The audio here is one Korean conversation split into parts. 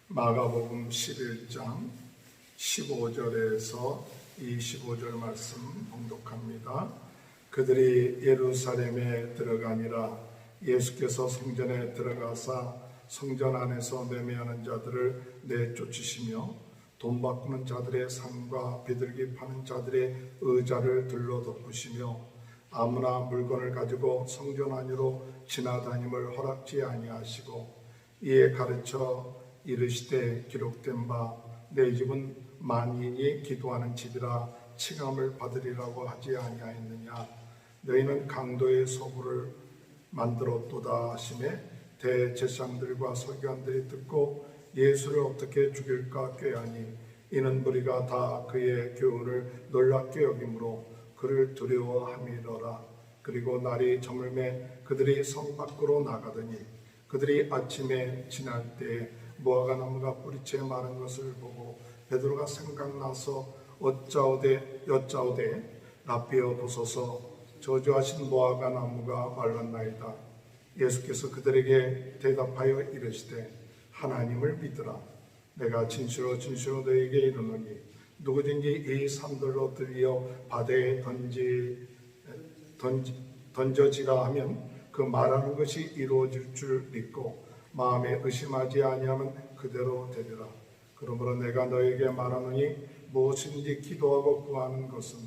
마가복음 11장 15절에서 25절 말씀 봉독합니다. 그들이 예루살렘에 들어가니라. 예수께서 성전에 들어가사 성전 안에서 매매하는 자들을 내쫓으시며 돈 바꾸는 자들의 상과 비둘기 파는 자들의 의자를 들러 덮으시며 아무나 물건을 가지고 성전 안으로 지나다님을 허락지 아니하시고 이에 가르쳐 이르시되 기록된 바 내 집은 만인이 기도하는 집이라 칭함을 받으리라고 하지 아니하였느냐. 너희는 강도의 소굴을 만들었도다 하시매 대제사장들과 서기관들이 듣고 예수를 어떻게 죽일까 꾀하니 이는 무리가 다 그의 교훈을 놀랍게 여김으로 그를 두려워함이더라. 그리고 날이 저물매 그들이 성 밖으로 나가더니 그들이 아침에 지날 때에 무화과 나무가 뿌리채 마른 것을 보고 베드로가 생각나서 여짜오되 라삐어 보소서 저주하신 무화과 나무가 말랐나이다. 예수께서 그들에게 대답하여 이르시되 하나님을 믿으라. 내가 진실로 너희에게 이르노니 누구든지 이 산들로 들려 바다에 던져지라 하면 그 말하는 것이 이루어질 줄 믿고 마음에 의심하지 아니하면 그대로 되리라. 그러므로 내가 너에게 말하노니 무엇인지 기도하고 구하는 것은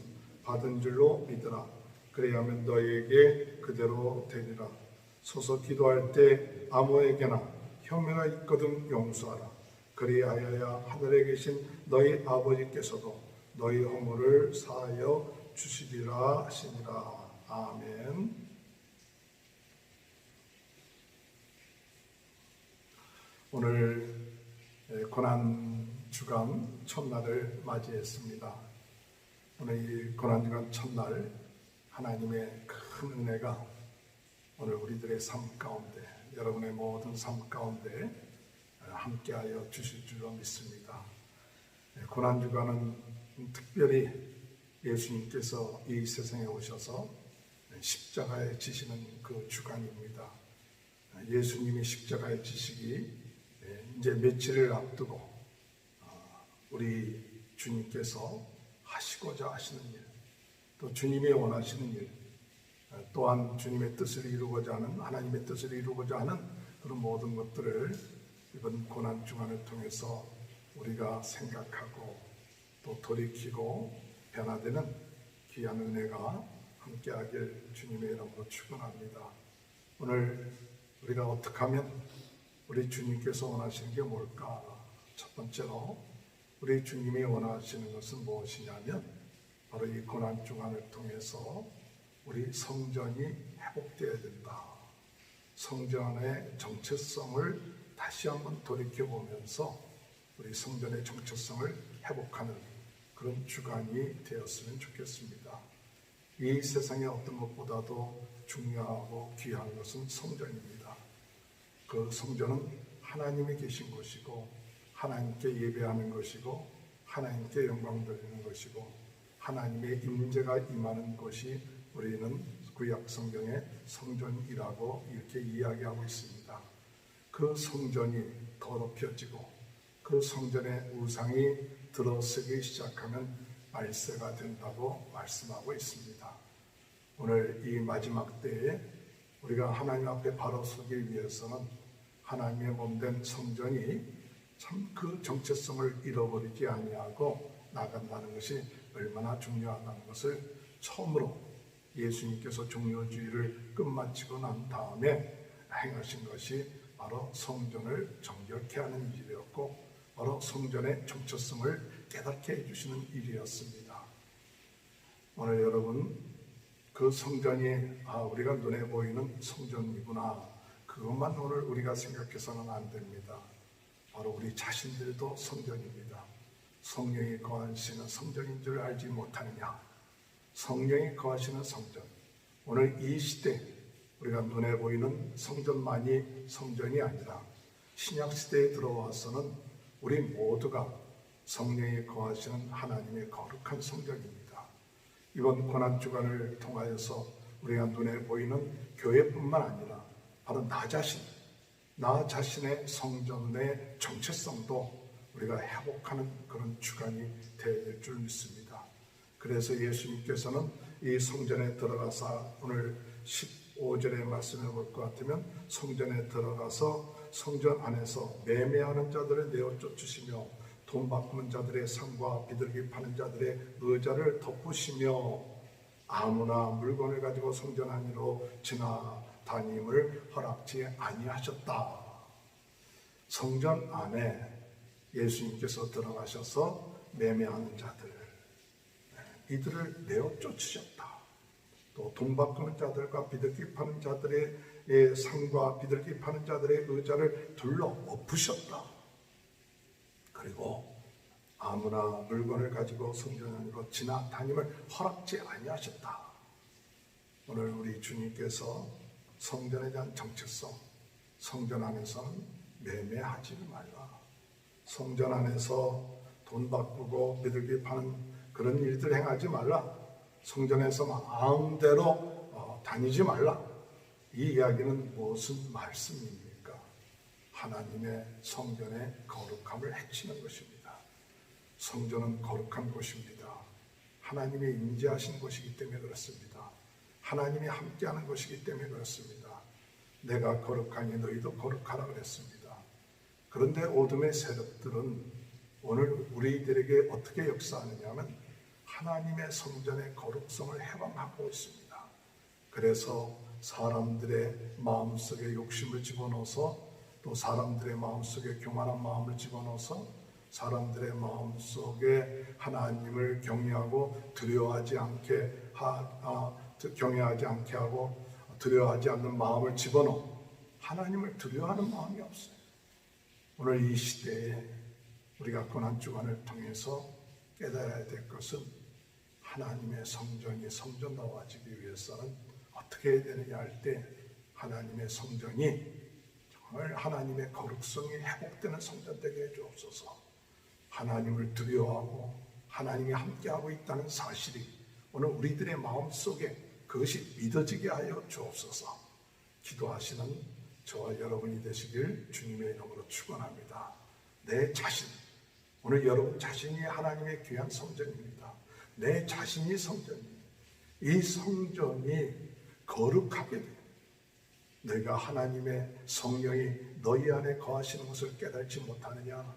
받은 줄로 믿으라. 그래야면 너에게 그대로 되리라. 서서 기도할 때 아무에게나 혐의가 있거든 용서하라. 그리하여야 하늘에 계신 너희 아버지께서도 너희 허물을 사하여 주시리라 하시니라. 아멘. 오늘 고난주간 첫날을 맞이했습니다. 오늘 이 고난주간 첫날 하나님의 큰 은혜가 오늘 우리들의 삶 가운데, 여러분의 모든 삶 가운데 함께하여 주실 줄로 믿습니다. 고난주간은 특별히 예수님께서 이 세상에 오셔서 십자가에 지시는 그 주간입니다. 예수님이 십자가에 지시기 이제 며칠을 앞두고 우리 주님께서 하시고자 하시는 일, 또 주님이 원하시는 일, 또한 주님의 뜻을 이루고자 하는, 하나님의 뜻을 이루고자 하는 그런 모든 것들을 이번 고난주간을 통해서 우리가 생각하고 또 돌이키고 변화되는 귀한 은혜가 함께하길 주님의 이름으로 축원합니다. 오늘 우리가 어떻게 하면 우리 주님께서 원하시는 게 뭘까? 첫 번째로 우리 주님이 원하시는 것은 무엇이냐면 바로 이 고난주간을 통해서 우리 성전이 회복되어야 된다. 성전의 정체성을 다시 한번 돌이켜보면서 우리 성전의 정체성을 회복하는 그런 주간이 되었으면 좋겠습니다. 이 세상의 어떤 것보다도 중요하고 귀한 것은 성전입니다. 그 성전은 하나님이 계신 곳이고 하나님께 예배하는 것이고 하나님께 영광 돌리는 것이고 하나님의 임재가 임하는 곳이 우리는 구약 성경의 성전이라고 이렇게 이야기하고 있습니다. 그 성전이 더럽혀지고 그 성전의 우상이 들어서기 시작하면 말세가 된다고 말씀하고 있습니다. 오늘 이 마지막 때에 우리가 하나님 앞에 바로 서기 위해서는 하나님의 몸된 성전이 참 그 정체성을 잃어버리지 아니하고 나간다는 것이 얼마나 중요하다는 것을 처음으로 예수님께서 종료주의를 끝마치고 난 다음에 행하신 것이 바로 성전을 정결케 하는 일이었고 바로 성전의 정체성을 깨닫게 해주시는 일이었습니다. 오늘 여러분 그 성전이 우리가 눈에 보이는 성전이구나, 그것만 오늘 우리가 생각해서는 안 됩니다. 바로 우리 자신들도 성전입니다. 성령이 거하시는 성전인 줄 알지 못하느냐. 성령이 거하시는 성전. 오늘 이 시대 우리가 눈에 보이는 성전만이 성전이 아니라 신약시대에 들어와서는 우리 모두가 성령이 거하시는 하나님의 거룩한 성전입니다. 이번 고난주간을 통하여서 우리가 눈에 보이는 교회뿐만 아니라 바로 나 자신, 나 자신의 성전의 정체성도 우리가 회복하는 그런 주간이 될 줄 믿습니다. 그래서 예수님께서는 이 성전에 들어가서 오늘 15절의 말씀을 볼 것 같으면 성전에 들어가서 성전 안에서 매매하는 자들을 내어 쫓으시며 돈 바꾸는 자들의 상과 비둘기 파는 자들의 의자를 덮으시며 아무나 물건을 가지고 성전 안으로 지나다님을 허락지 아니하셨다. 성전 안에 예수님께서 들어가셔서 매매하는 자들, 이들을 내어 쫓으셨다. 또 돈 바꾸는 자들과 비둘기 파는 자들의 상과 비둘기 파는 자들의 의자를 둘러 엎으셨다. 그리고 아무나 물건을 가지고 성전 안으로 지나다님을 허락지 아니하셨다. 오늘 우리 주님께서 성전에 대한 정체성, 성전 안에서는 매매하지 말라. 성전 안에서 돈 바꾸고 비둘기 파는 그런 일들 행하지 말라. 성전에서 마음대로 다니지 말라. 이 이야기는 무슨 말씀입니까? 하나님의 성전의 거룩함을 해치는 것입니다. 성전은 거룩한 곳입니다. 하나님이 임재하신 곳이기 때문에 그렇습니다. 하나님이 함께하는 것이기 때문에 그렇습니다. 내가 거룩하니 너희도 거룩하라 그랬습니다. 그런데 어둠의 세력들은 오늘 우리들에게 어떻게 역사하느냐 하면 하나님의 성전의 거룩성을 해방하고 있습니다. 그래서 사람들의 마음속에 욕심을 집어넣어서 또 사람들의 마음속에 교만한 마음을 집어넣어서 사람들의 마음속에 하나님을 경외하고 두려워하지 않게 경외하지 않게 하고 두려워하지 않는 마음을 집어넣어 하나님을 두려워하는 마음이 없어요. 오늘 이 시대에 우리가 고난주간을 통해서 깨달아야 될 것은 하나님의 성전이 성전다워지기 위해서는 어떻게 해야 되느냐 할 때 하나님의 성전이 정말 하나님의 거룩성이 회복되는 성전 되게 해주옵소서. 하나님을 두려워하고 하나님이 함께하고 있다는 사실이 오늘 우리들의 마음속에 그것이 믿어지게 하여 주옵소서. 기도하시는 저와 여러분이 되시길 주님의 이름으로 축원합니다. 내 자신, 오늘 여러분 자신이 하나님의 귀한 성전입니다. 내 자신이 성전입니다. 이 성전이 거룩하게 돼요. 너희가 하나님의 성령이 너희 안에 거하시는 것을 깨달지 못하느냐?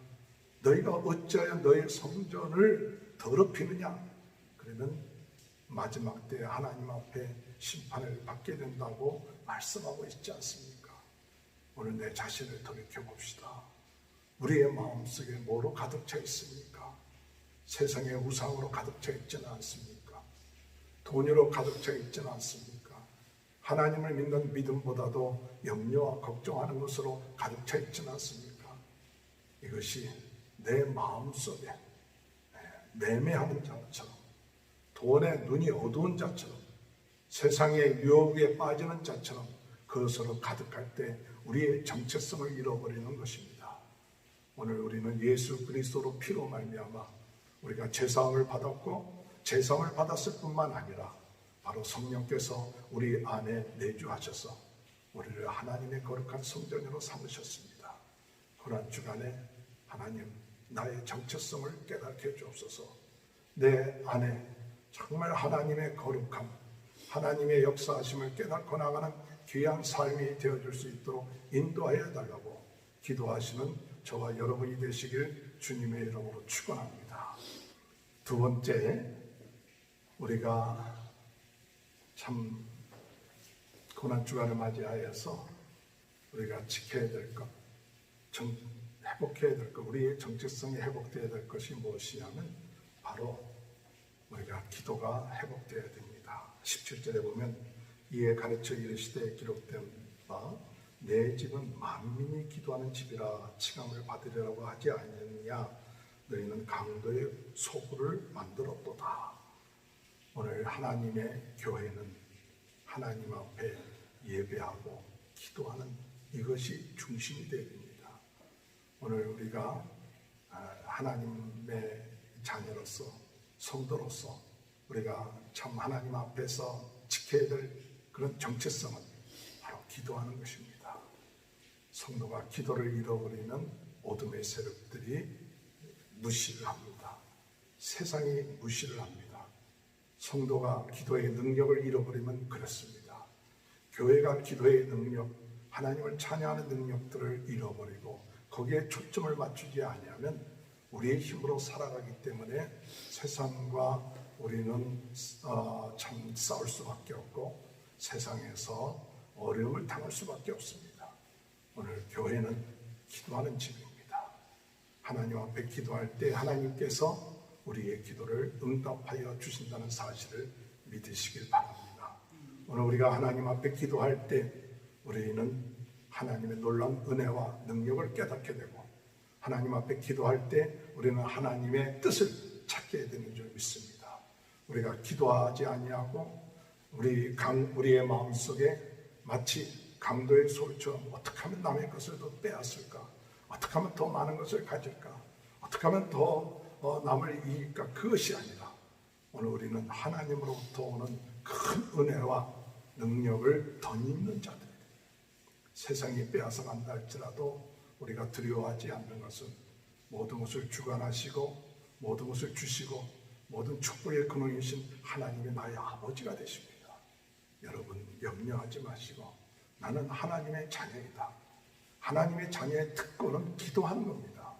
너희가 어찌하여 너희 성전을 더럽히느냐? 그러면 마지막 때 하나님 앞에 심판을 받게 된다고 말씀하고 있지 않습니까? 오늘 내 자신을 돌이켜 봅시다. 우리의 마음속에 뭐로 가득 차 있습니까? 세상의 우상으로 가득 차 있지는 않습니까? 돈으로 가득 차 있지는 않습니까? 하나님을 믿는 믿음보다도 염려와 걱정하는 것으로 가득 차 있지는 않습니까? 이것이 내 마음속에 매매하는 자처럼 돈에 눈이 어두운 자처럼 세상의 유혹에 빠지는 자처럼 그것으로 가득할 때 우리의 정체성을 잃어버리는 것입니다. 오늘 우리는 예수 그리스도로 피로 말미암아 우리가 제사함을 받았고 제사함을 받았을 뿐만 아니라 바로 성령께서 우리 안에 내주하셔서 우리를 하나님의 거룩한 성전으로 삼으셨습니다. 고난 주간에 하나님 나의 정체성을 깨닫게 주옵소서. 내 안에 정말 하나님의 거룩함, 하나님의 역사하심을 깨닫고 나가는 귀한 삶이 되어줄 수 있도록 인도하여 달라고 기도하시는 저와 여러분이 되시길 주님의 이름으로 축원합니다. 두 번째, 우리가 참 고난주간을 맞이하여서 우리가 지켜야 될 것, 회복해야 될 것, 우리의 정체성이 회복되어야 될 것이 무엇이냐면 바로 우리가 기도가 회복되어야 됩니다. 17절에 보면 이에 가르쳐 이르시되 기록된 바 내 집은 만민이 기도하는 집이라 칭함을 받으리라고 하지 아니느냐. 너희는 강도의 소굴을 만들었도다. 오늘 하나님의 교회는 하나님 앞에 예배하고 기도하는 이것이 중심이 되어야 됩니다. 오늘 우리가 하나님의 자녀로서 성도로서 우리가 참 하나님 앞에서 지켜야 될 그런 정체성은 바로 기도하는 것입니다. 성도가 기도를 잃어버리면 어둠의 세력들이 무시를 합니다. 세상이 무시를 합니다. 성도가 기도의 능력을 잃어버리면 그렇습니다. 교회가 기도의 능력, 하나님을 찬양하는 능력들을 잃어버리고 거기에 초점을 맞추지 아니하면 우리의 힘으로 살아가기 때문에 세상과 우리는 참 싸울 수밖에 없고 세상에서 어려움을 당할 수밖에 없습니다. 오늘 교회는 기도하는 집입니다. 하나님 앞에 기도할 때 하나님께서 우리의 기도를 응답하여 주신다는 사실을 믿으시길 바랍니다. 오늘 우리가 하나님 앞에 기도할 때 우리는 하나님의 놀라운 은혜와 능력을 깨닫게 되고 하나님 앞에 기도할 때 우리는 하나님의 뜻을 찾게 되는 줄 믿습니다. 우리가 기도하지 아니하고 우리의 마음속에 마치 강도의 소리처럼 어떻게 하면 남의 것을 더 빼앗을까? 어떻게 하면 더 많은 것을 가질까? 어떻게 하면 더 남을 이길까? 그것이 아니라 오늘 우리는 하나님으로부터 오는 큰 은혜와 능력을 덧입는 자들. 세상이 빼앗아 간다 할지라도 우리가 두려워하지 않는 것은 모든 것을 주관하시고 모든 것을 주시고 모든 축복의 근원이신 하나님이 나의 아버지가 되십니다. 여러분 염려하지 마시고 나는 하나님의 자녀이다. 하나님의 자녀의 특권은 기도하는 겁니다.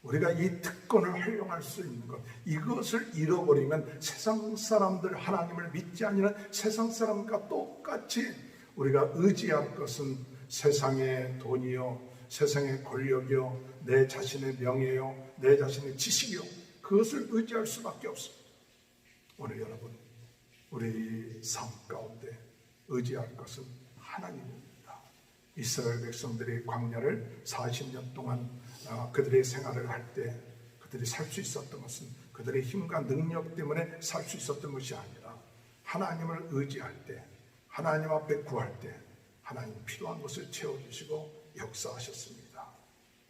우리가 이 특권을 활용할 수 있는 것, 이것을 잃어버리면 세상 사람들 하나님을 믿지 않는 세상 사람과 똑같이 우리가 의지할 것은 세상의 돈이요, 세상의 권력이요, 내 자신의 명예요, 내 자신의 지식이요, 그것을 의지할 수밖에 없습니다. 오늘 여러분 우리 삶 가운데 의지할 것은 하나님입니다. 이스라엘 백성들이 광야를 40년 동안 그들의 생활을 할 때 그들이 살 수 있었던 것은 그들의 힘과 능력 때문에 살 수 있었던 것이 아니라 하나님을 의지할 때 하나님 앞에 구할 때 하나님 필요한 것을 채워주시고 역사하셨습니다.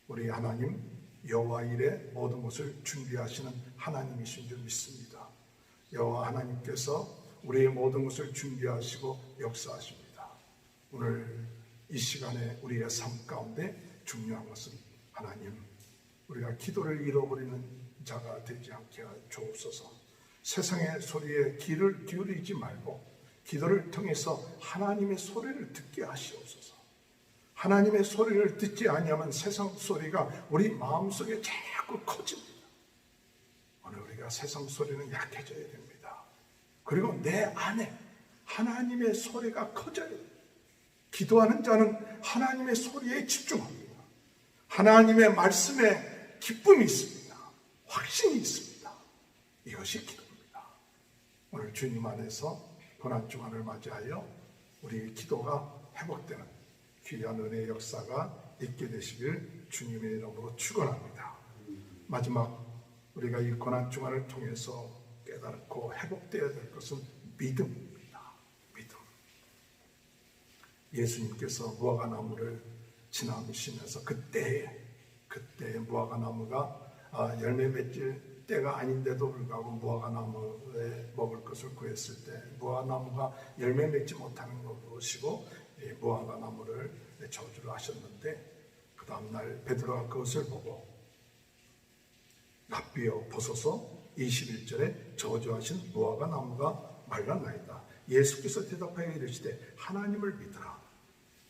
우리 하나님 여호와 일에 모든 것을 준비하시는 하나님이신 줄 믿습니다. 여호와 하나님께서 우리의 모든 것을 준비하시고 역사하십니다. 오늘 이 시간에 우리의 삶 가운데 중요한 것은 하나님 우리가 기도를 잃어버리는 자가 되지 않게 주옵소서. 세상의 소리에 귀를 기울이지 말고 기도를 통해서 하나님의 소리를 듣게 하시옵소서. 하나님의 소리를 듣지 아니하면 세상 소리가 우리 마음속에 자꾸 커집니다. 오늘 우리가 세상 소리는 약해져야 됩니다. 그리고 내 안에 하나님의 소리가 커져야 됩니다. 기도하는 자는 하나님의 소리에 집중합니다. 하나님의 말씀에 기쁨이 있습니다. 확신이 있습니다. 이것이 기도입니다. 오늘 주님 안에서 고난주간을 맞이하여 우리 기도가 회복되는 귀한 은혜의 역사가 있게 되시길 주님의 이름으로 축원합니다. 마지막 우리가 이 고난주간을 통해서 깨닫고 회복되어야 될 것은 믿음입니다. 믿음. 예수님께서 무화과나무를 지나시면서 그때에 무화과나무가 열매 맺질 때가 아닌데도 불구하고 무화과나무에 먹을 것을 구했을 때 무화과나무가 열매 맺지 못하는 것이고 무화과나무를 저주를 하셨는데 그 다음날 베드로가 그것을 보고 납비어 벗어서 21절에 저주하신 무화과나무가 말랐나이다. 예수께서 대답하여 이르시되 하나님을 믿으라.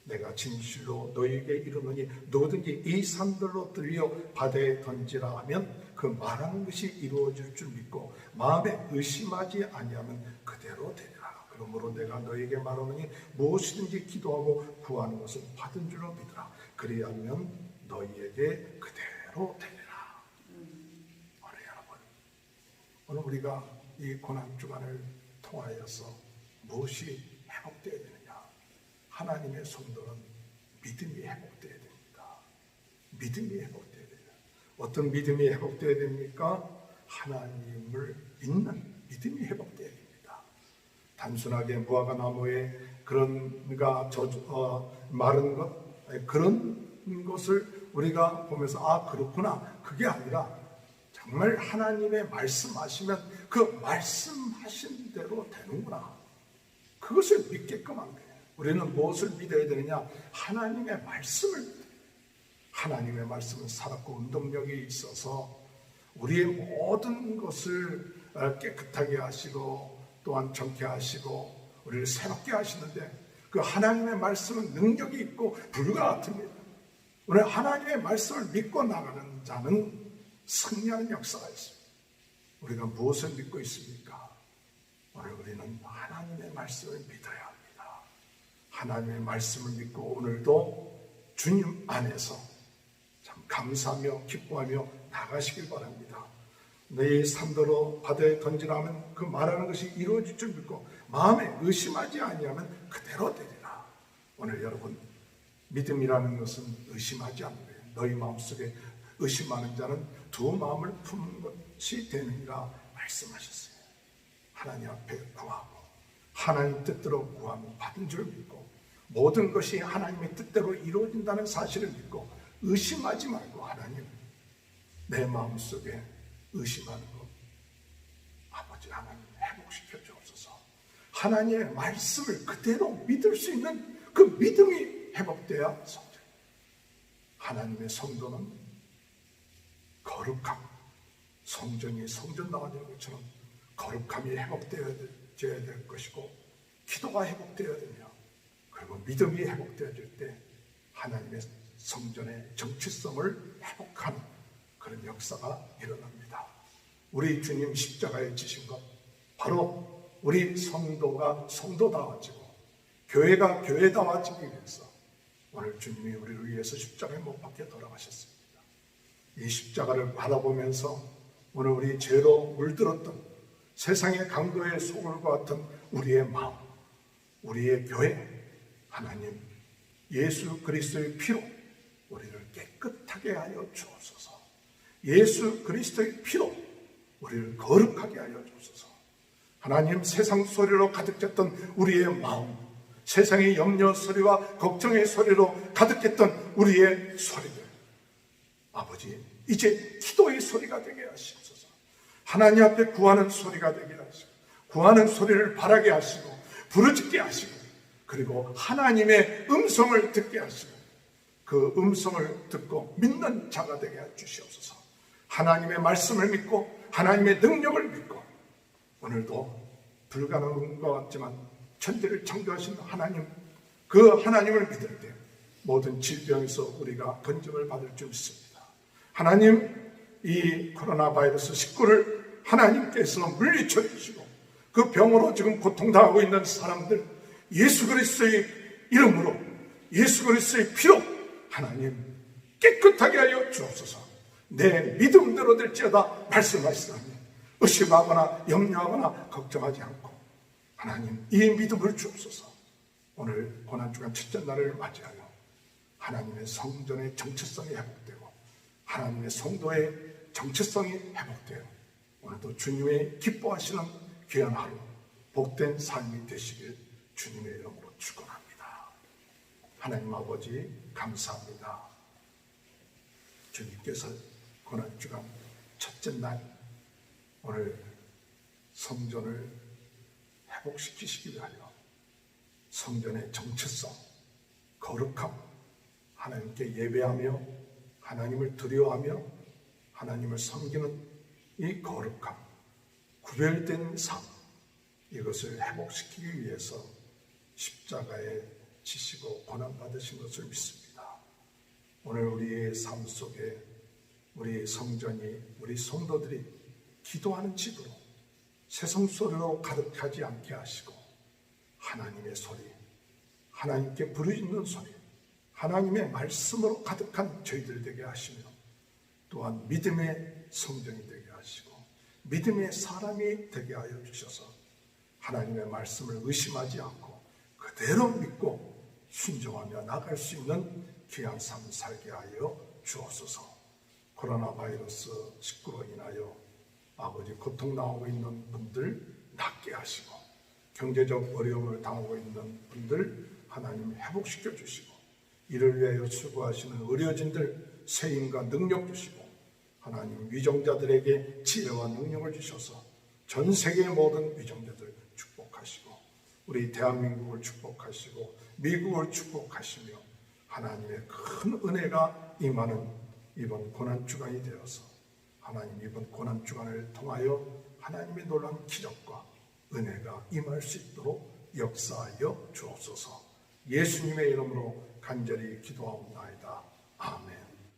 내가 진실로 너희에게 이르노니 누구든지 이 산들로 들려 바다에 던지라 하면 그 말하는 것이 이루어질 줄 믿고 마음에 의심하지 아니하면 그대로 되리라. 그러므로 내가 너희에게 말하노니 무엇이든지 기도하고 구하는 것을 받은 줄로 믿으라. 그리하면 너희에게 그대로 되리라. 오늘 여러분, 오늘 우리가 이 고난주간을 통하여서 무엇이 회복되어야 되느냐? 하나님의 성도는 믿음이 회복되어야 됩니다. 믿음이 회복되어야 됩니다. 어떤 믿음이 회복되어야 됩니까? 하나님을 믿는 믿음이 회복되어야 됩니다. 단순하게 무화과나무에 그런가 마른 것 그런 것을 우리가 보면서 아 그렇구나 그게 아니라 정말 하나님의 말씀하시면 그 말씀하신 대로 되는구나. 그것을 믿게끔 한 거예요. 우리는 무엇을 믿어야 되느냐? 하나님의 말씀을 하나님의 말씀은 살았고 운동력이 있어서 우리의 모든 것을 깨끗하게 하시고 또한 정케 하시고 우리를 새롭게 하시는데, 그 하나님의 말씀은 능력이 있고 불과 같습니다. 오늘 하나님의 말씀을 믿고 나가는 자는 승리하는 역사가 있습니다. 우리가 무엇을 믿고 있습니까? 오늘 우리는 하나님의 말씀을 믿어야 합니다. 하나님의 말씀을 믿고 오늘도 주님 안에서 참 감사하며 기뻐하며 나가시길 바랍니다. 너희 산더러 바다에 던지라면 그 말하는 것이 이루어질 줄 믿고 마음에 의심하지 아니하면 그대로 되리라. 오늘 여러분, 믿음이라는 것은 의심하지 않는 거예요. 너희 마음속에 의심하는 자는 두 마음을 품는 것이 되느니라 말씀하셨어요. 하나님 앞에 구하고 하나님 뜻대로 구하면 받은 줄 믿고 모든 것이 하나님의 뜻대로 이루어진다는 사실을 믿고 의심하지 말고, 하나님, 내 마음속에 의심하는 것 아버지 하나님 회복시켜 주옵소서. 하나님의 말씀을 그대로 믿을 수 있는 그 믿음이 회복돼야 성전. 하나님의 성도는 거룩함, 성전이 성전 나가는 것처럼 거룩함이 회복되어야 될 것이고, 기도가 회복되어야 되며, 그리고 믿음이 회복되어질 때 하나님의 성전의 정체성을 회복하는 그런 역사가 일어납니다. 우리 주님 십자가에 지신 것, 바로 우리 성도가 성도다워지고 교회가 교회다워지기 위해서 오늘 주님이 우리를 위해서 십자가에 못 박혀 돌아가셨습니다. 이 십자가를 바라보면서 오늘 우리 죄로 물들었던 세상의 강도의 소굴과 같은 우리의 마음, 우리의 교회, 하나님 예수 그리스도의 피로 우리를 깨끗하게 하여 주옵소서. 예수 그리스도의 피로 우리를 거룩하게 하여 주옵소서. 하나님, 세상 소리로 가득 찼던 우리의 마음, 세상의 염려 소리와 걱정의 소리로 가득했던 우리의 소리들, 아버지, 이제 기도의 소리가 되게 하시옵소서. 하나님 앞에 구하는 소리가 되게 하시고, 구하는 소리를 바라게 하시고 부르짖게 하시고, 그리고 하나님의 음성을 듣게 하시고 그 음성을 듣고 믿는 자가 되게 해주시옵소서. 하나님의 말씀을 믿고 하나님의 능력을 믿고, 오늘도 불가능한 것 같지만 천지를 창조하신 하나님, 그 하나님을 믿을 때 모든 질병에서 우리가 건짐을 받을 줄 믿습니다. 하나님, 이 코로나 바이러스 19를 하나님께서 물리쳐 주시고 그 병으로 지금 고통당하고 있는 사람들, 예수 그리스도의 이름으로, 예수 그리스도의 피로 하나님 깨끗하게 하여 주옵소서. 내 믿음대로 될지어다 말씀하시다니 의심하거나 염려하거나 걱정하지 않고 하나님 이 믿음을 주옵소서. 오늘 고난주간 첫째 날을 맞이하여 하나님의 성전의 정체성이 회복되고 하나님의 성도의 정체성이 회복되어 오늘도 주님의 기뻐하시는 귀한 하루, 복된 삶이 되시길 주님의 이름으로 축원합니다. 하나님 아버지, 감사합니다. 주님께서 고난주간 첫째 날 오늘 성전을 회복시키시기 위하여 성전의 정체성, 거룩함, 하나님께 예배하며 하나님을 두려워하며 하나님을 섬기는 이 거룩함, 구별된 삶, 이것을 회복시키기 위해서 십자가에 지시고 고난받으신 것을 믿습니다. 오늘 우리의 삶 속에 우리 성전이, 우리 성도들이 기도하는 집으로 세상 소리로 가득하지 않게 하시고 하나님의 소리, 하나님께 부르짖는 소리, 하나님의 말씀으로 가득한 저희들 되게 하시며 또한 믿음의 성전이 되게 하시고 믿음의 사람이 되게 하여 주셔서 하나님의 말씀을 의심하지 않고 그대로 믿고 순종하며 나갈 수 있는 귀한 삶 살게 하여 주옵소서. 코로나 바이러스 19로 인하여 아버지 고통당하고 있는 분들 낫게 하시고 경제적 어려움을 당하고 있는 분들 하나님 회복시켜 주시고 이를 위하여 수고하시는 의료진들 세임과 능력 주시고 하나님 위정자들에게 지혜와 능력을 주셔서 전 세계의 모든 위정자들 축복하시고 우리 대한민국을 축복하시고 미국을 축복하시며 하나님의 큰 은혜가 임하는 이번 고난주간이 되어서 하나님 이번 고난주간을 통하여 하나님의 놀라운 기적과 은혜가 임할 수 있도록 역사하여 주옵소서. 예수님의 이름으로 간절히 기도하옵나이다. 아멘.